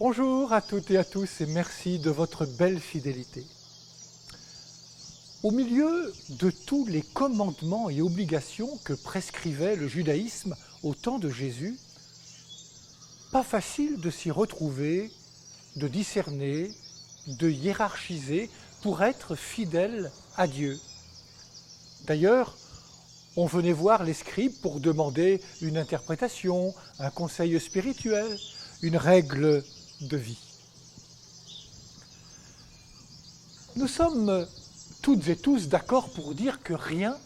Bonjour à toutes et à tous et merci de votre belle fidélité. Au milieu de tous les commandements et obligations que prescrivait le judaïsme au temps de Jésus, pas facile de s'y retrouver, de discerner, de hiérarchiser pour être fidèle à Dieu. D'ailleurs, on venait voir les scribes pour demander une interprétation, un conseil spirituel, une règle de vie. Nous sommes toutes et tous d'accord pour dire que rien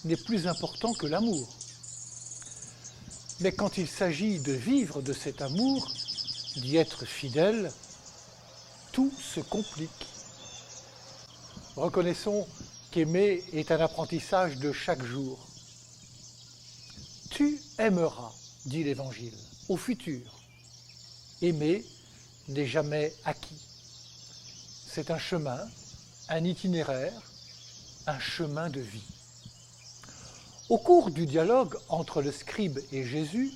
n'est plus important que l'amour. Mais quand il s'agit de vivre de cet amour, d'y être fidèle, tout se complique. Reconnaissons qu'aimer est un apprentissage de chaque jour. Tu aimeras, dit l'Évangile, au futur. Aimer n'est jamais acquis. C'est un chemin, un itinéraire, un chemin de vie. Au cours du dialogue entre le scribe et Jésus,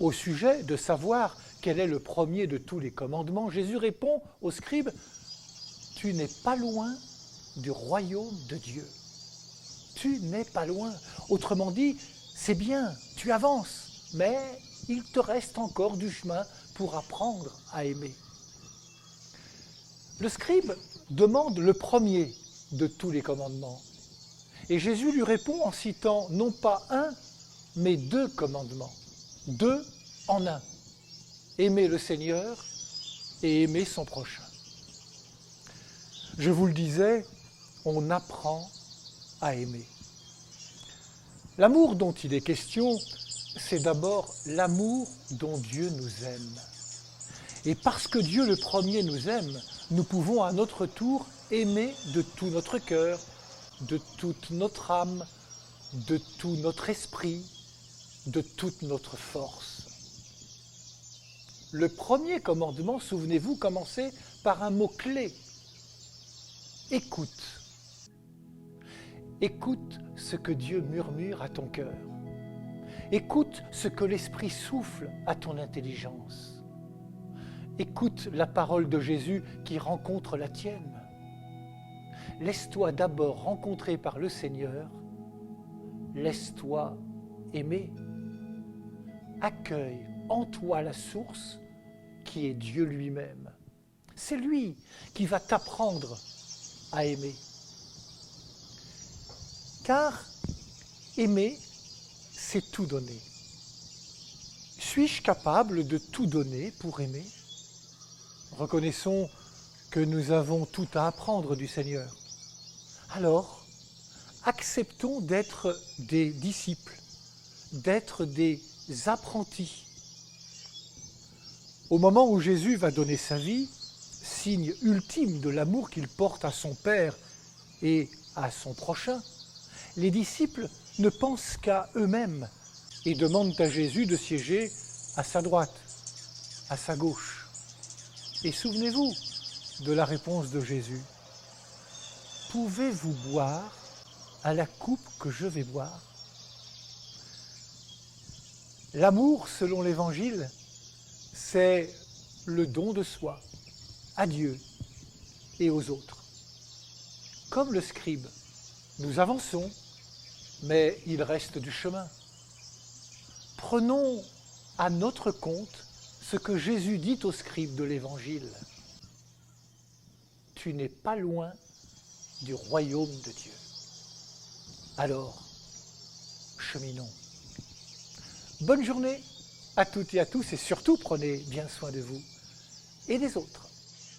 au sujet de savoir quel est le premier de tous les commandements, Jésus répond au scribe « Tu n'es pas loin du royaume de Dieu. Tu n'es pas loin. » Autrement dit, c'est bien, tu avances, mais il te reste encore du chemin pour apprendre à aimer. Le scribe demande le premier de tous les commandements. Et Jésus lui répond en citant non pas un, mais deux commandements. Deux en un. Aimer le Seigneur et aimer son prochain. Je vous le disais, on apprend à aimer. L'amour dont il est question, c'est d'abord l'amour dont Dieu nous aime. Et parce que Dieu le premier nous aime, nous pouvons à notre tour aimer de tout notre cœur, de toute notre âme, de tout notre esprit, de toute notre force. Le premier commandement, souvenez-vous, commençait par un mot-clé. Écoute. Écoute ce que Dieu murmure à ton cœur. Écoute ce que l'Esprit souffle à ton intelligence. Écoute la parole de Jésus qui rencontre la tienne. Laisse-toi d'abord rencontrer par le Seigneur. Laisse-toi aimer. Accueille en toi la source qui est Dieu lui-même. C'est lui qui va t'apprendre à aimer. Car aimer, c'est tout donner. Suis-je capable de tout donner pour aimer ? Reconnaissons que nous avons tout à apprendre du Seigneur. Alors, acceptons d'être des disciples, d'être des apprentis. Au moment où Jésus va donner sa vie, signe ultime de l'amour qu'il porte à son Père et à son prochain, les disciples ne pensent qu'à eux-mêmes et demandent à Jésus de siéger à sa droite, à sa gauche. Et souvenez-vous de la réponse de Jésus. Pouvez-vous boire à la coupe que je vais boire ? L'amour, selon l'Évangile, c'est le don de soi à Dieu et aux autres. Comme le scribe, nous avançons, mais il reste du chemin. Prenons à notre compte ce que Jésus dit aux scribes de l'Évangile. Tu n'es pas loin du royaume de Dieu. Alors, cheminons. Bonne journée à toutes et à tous et surtout prenez bien soin de vous et des autres.